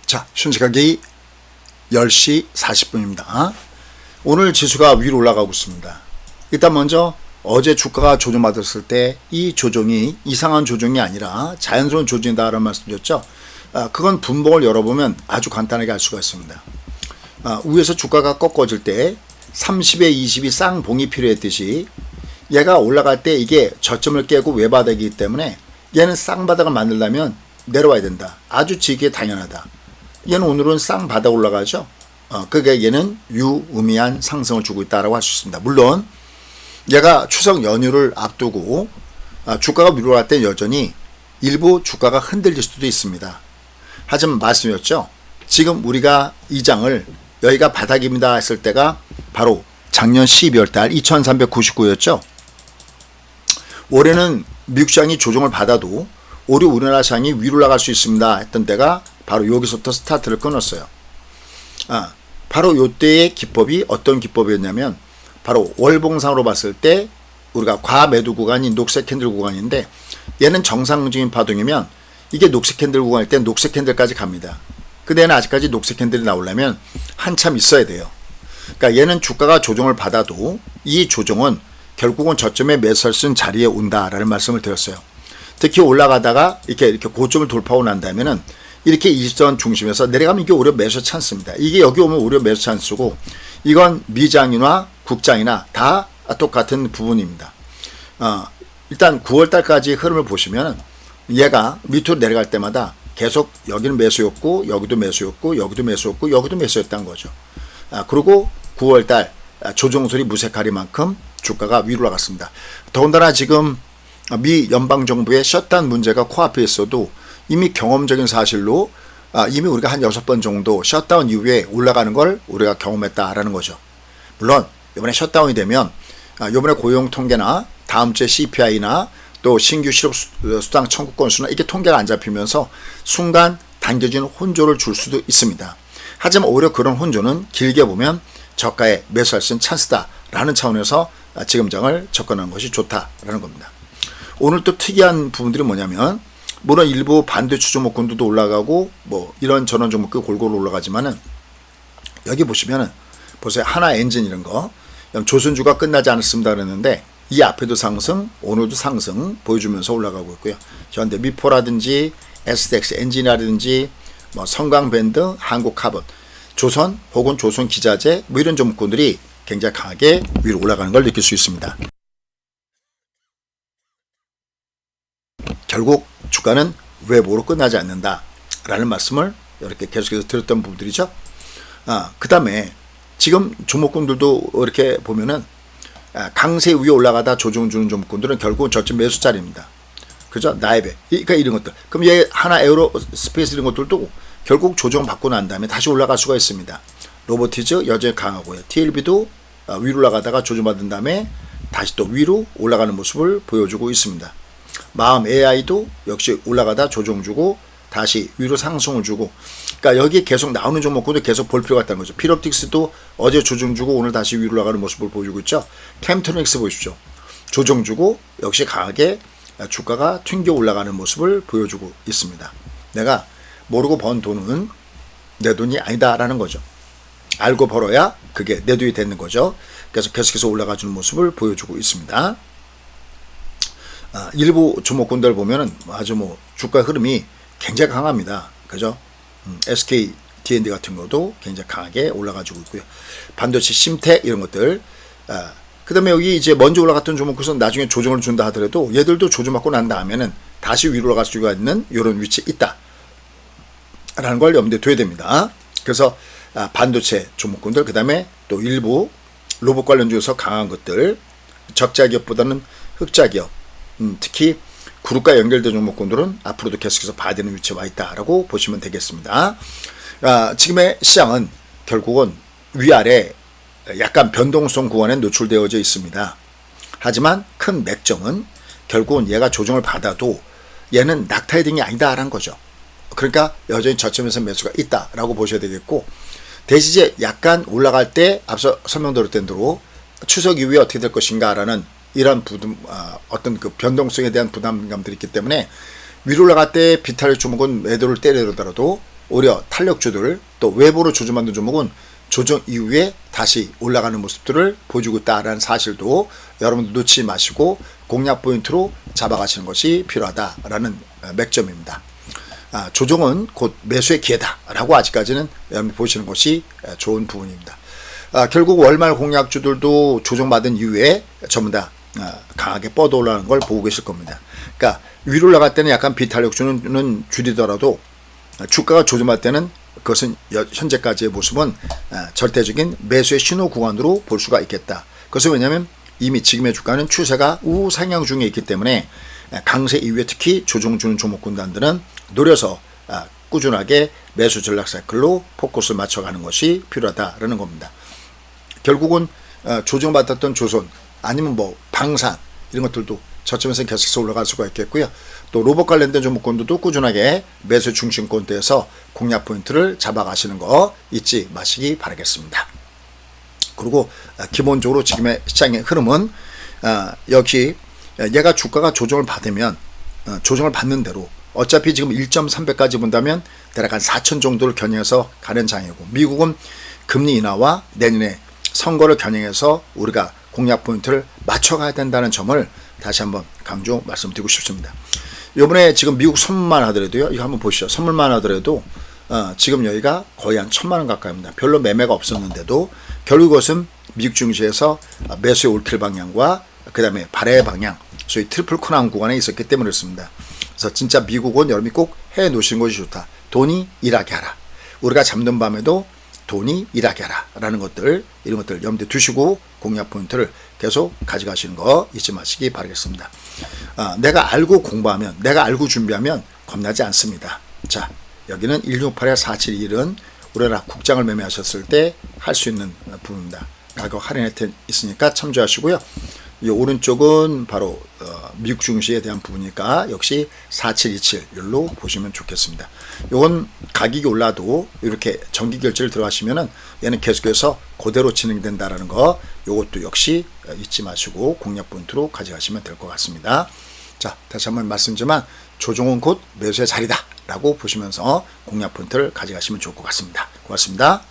자, 현시각이 10시 40분입니다. 오늘 지수가 위로 올라가고 있습니다. 일단 먼저 어제 주가가 조정받았을 때 이 조정이 이상한 조정이 아니라 자연스러운 조정이다라는 말씀드렸죠. 그건 분봉을 열어보면 아주 간단하게 알 수가 있습니다. 위에서 주가가 꺾어질 때 30에 20이 쌍봉이 필요했듯이 얘가 올라갈 때 이게 저점을 깨고 외바닥이기 때문에 얘는 쌍바닥을 만들려면 내려와야 된다. 아주 지기에 당연하다. 얘는 오늘은 쌍바닥 올라가죠. 그게 얘는 유의미한 상승을 주고 있다라고 할 수 있습니다. 물론 얘가 추석 연휴를 앞두고 주가가 위로 갈 때 여전히 일부 주가가 흔들릴 수도 있습니다. 하지만 말씀이었죠. 지금 우리가 이 장을 여기가 바닥입니다 했을 때가 바로 작년 12월 달 2399였죠. 올해는 미국 시장이 조정을 받아도 올해 우리나라 시장이 위로 올라갈 수 있습니다 했던 때가 바로 여기서부터 스타트를 끊었어요. 바로 이때의 기법이 어떤 기법이었냐면 바로 월봉상으로 봤을 때 우리가 과매도 구간이 녹색 캔들 구간인데 얘는 정상적인 파동이면 이게 녹색 캔들 구간일 때 녹색 캔들까지 갑니다. 근데 얘는 아직까지 녹색 캔들이 나오려면 한참 있어야 돼요. 그러니까 얘는 주가가 조정을 받아도 이 조정은 결국은 저점에 매수할 수 있는 자리에 온다라는 말씀을 드렸어요. 특히 올라가다가 이렇게 고점을 돌파하고 난 다음에는 이렇게 20선 중심에서 내려가면 이게 오히려 매수 찬스입니다. 이게 여기 오면 오히려 매수 찬스고 이건 미장이나 국장이나 다 똑같은 부분입니다. 일단 9월달까지 흐름을 보시면 얘가 밑으로 내려갈 때마다 계속 여기는 매수였고 여기도 매수였고 여기도 매수였고 여기도 매수였다는 거죠. 그리고 9월달 조정설이 무색하리만큼 주가가 위로 올라갔습니다. 더군다나 지금 미 연방정부의 셧다운 문제가 코앞에 있어도 이미 경험적인 사실로 이미 우리가 한 6번 정도 셧다운 이후에 올라가는 걸 우리가 경험했다라는 거죠. 물론 이번에 셧다운이 되면 이번에 고용 통계나 다음 주에 CPI나 또 신규 실업수당 청구 건수나 이게 통계가 안 잡히면서 순간 당겨진 혼조를 줄 수도 있습니다. 하지만 오히려 그런 혼조는 길게 보면 저가에 매수할 수 있는 찬스다라는 차원에서 지금 장을 접근하는 것이 좋다라는 겁니다. 오늘 또 특이한 부분들이 뭐냐면 물론 일부 반도체 종목군들도 올라가고 뭐 이런 전원 종목도 골고루 올라가지만은 여기 보시면은 보세요. 하나 엔진 이런 거 조선주가 끝나지 않았습니다 그랬는데 이 앞에도 상승 오늘도 상승 보여주면서 올라가고 있고요. 현대 미포라든지 SDX 엔진이라든지 뭐 성강밴드 한국카본 조선 혹은 조선기자재 뭐 이런 종목군들이 굉장히 강하게 위로 올라가는 걸 느낄 수 있습니다. 결국 주가는 외부로 끝나지 않는다라는 말씀을 이렇게 계속해서 드렸던 부분들이죠. 그 다음에 지금 종목군들도 이렇게 보면은 강세 위에 올라가다 조정 주는 종목군들은 결국은 저점 매수 자리입니다. 그죠? 나이베. 그러니까 이런 것들. 그럼 얘 하나 에어로스페이스 이런 것들도 결국 조정 받고 난 다음에 다시 올라갈 수가 있습니다. 로보티즈 여전히 강하고요. TLB도 위로 올라가다가 조정받은 다음에 다시 또 위로 올라가는 모습을 보여주고 있습니다. 마음 AI도 역시 올라가다 조정 주고 다시 위로 상승을 주고 그러니까 여기 계속 나오는 종목군도 계속 볼 필요가 있다는 거죠. 필옵틱스도 어제 조정 주고 오늘 다시 위로 올라가는 모습을 보여주고 있죠. 캠트닉스 보십시오. 조정 주고 역시 강하게 주가가 튕겨 올라가는 모습을 보여주고 있습니다. 내가 모르고 번 돈은 내 돈이 아니다라는 거죠. 알고 벌어야 그게 내 돈이 되는 거죠. 그래서 계속해서 올라가주는 모습을 보여주고 있습니다. 일부 종목군들 보면은 아주 뭐 주가 흐름이 굉장히 강합니다. 그죠? SK D&D 같은 것도 굉장히 강하게 올라가지고 있고요. 반도체 심텍 이런 것들. 그 다음에 여기 이제 먼저 올라갔던 종목에서는 나중에 조정을 준다 하더라도 얘들도 조정받고 난 다음에는 다시 위로 올라갈 수가 있는 이런 위치에 있다. 라는 걸 염두에 둬야 됩니다. 그래서 반도체 종목군들 그 다음에 또 일부 로봇 관련 중에서 강한 것들 적자 기업보다는 흑자 기업 특히 그룹과 연결된 종목군들은 앞으로도 계속해서 봐야 되는 위치에 와 있다라고 보시면 되겠습니다. 지금의 시장은 결국은 위아래 약간 변동성 구간에 노출되어져 있습니다. 하지만 큰 맥점은 결국은 얘가 조정을 받아도 얘는 낙타 헤딩이 아니다라는 거죠. 그러니까 여전히 저점에서 매수가 있다라고 보셔야 되겠고 대신 이제 약간 올라갈 때 앞서 설명드렸던 대로 추석 이후에 어떻게 될 것인가라는 이런 어떤 그 변동성에 대한 부담감들이 있기 때문에 위로 올라갈 때 비탈 종목은 매도를 때리더라도 오히려 탄력주들 또 외부로 조정받는 종목은 조정 이후에 다시 올라가는 모습들을 보여주고 있다라는 사실도 여러분들 놓치지 마시고 공략 포인트로 잡아가시는 것이 필요하다라는 맥점입니다. 조정은 곧 매수의 기회다라고 아직까지는 여러분 보시는 것이 좋은 부분입니다. 결국 월말 공략주들도 조정받은 이후에 전부 다 강하게 뻗어 올라가는 걸 보고 계실 겁니다. 그러니까 위로 올라갈 때는 약간 비탄력주는 줄이더라도 주가가 조정할 때는 그것은 현재까지의 모습은 절대적인 매수의 신호 구간으로 볼 수가 있겠다. 그것은 왜냐하면 이미 지금의 주가는 추세가 우상향 중에 있기 때문에 강세 이후에 특히 조정 주는 종목군단들은 노려서 꾸준하게 매수 전략 사이클로 포커스를 맞춰가는 것이 필요하다라는 겁니다. 결국은 조정받았던 조선 아니면 뭐 방산 이런 것들도 저점에서 계속해서 올라갈 수가 있겠고요. 또 로봇 관련된 종목군들도 꾸준하게 매수 중심권대에서 공략 포인트를 잡아가시는 거 잊지 마시기 바라겠습니다. 그리고 기본적으로 지금의 시장의 흐름은 역시 얘가 주가가 조정을 받으면 조정을 받는 대로 어차피 지금 1.3배까지 본다면 대략 한 4천 정도를 겨냥해서 가는 장이고 미국은 금리 인하와 내년에 선거를 겨냥해서 우리가 공략 포인트를 맞춰가야 된다는 점을 다시 한번 강조 말씀드리고 싶습니다. 이번에 지금 미국 선물만 하더라도요. 이거 한번 보시죠. 선물만 하더라도 지금 여기가 거의 한 1,000만 원 가까이입니다. 별로 매매가 없었는데도 결국 그것은 미국 증시에서 매수의 올킬 방향과 그 다음에 발해 방향 소위 트리플 코난 구간에 있었기 때문에 그렇습니다. 그래서 진짜 미국은 여러분이 꼭 해놓으시는 것이 좋다. 돈이 일하게 하라. 우리가 잠든 밤에도 돈이 일하게 하라 라는 것들 이런 것들 염두에 두시고 공략 포인트를 계속 가져가시는 거 잊지 마시기 바라겠습니다. 내가 알고 공부하면 내가 알고 준비하면 겁나지 않습니다. 자 여기는 1668-471은 우리나라 국장을 매매하셨을 때 할 수 있는 부분입니다. 가격 할인 혜택 있으니까 참조하시고요. 이 오른쪽은 바로 미국 증시에 대한 부분이니까 역시 4727율로 보시면 좋겠습니다. 이건 가격이 올라도 이렇게 정기 결제를 들어가시면은 얘는 계속해서 그대로 진행된다라는 거 이것도 역시 잊지 마시고 공략 포인트로 가져가시면 될 것 같습니다. 자 다시 한번 말씀드리지만 조정은 곧 매수의 자리다 라고 보시면서 공략 포인트를 가져가시면 좋을 것 같습니다. 고맙습니다.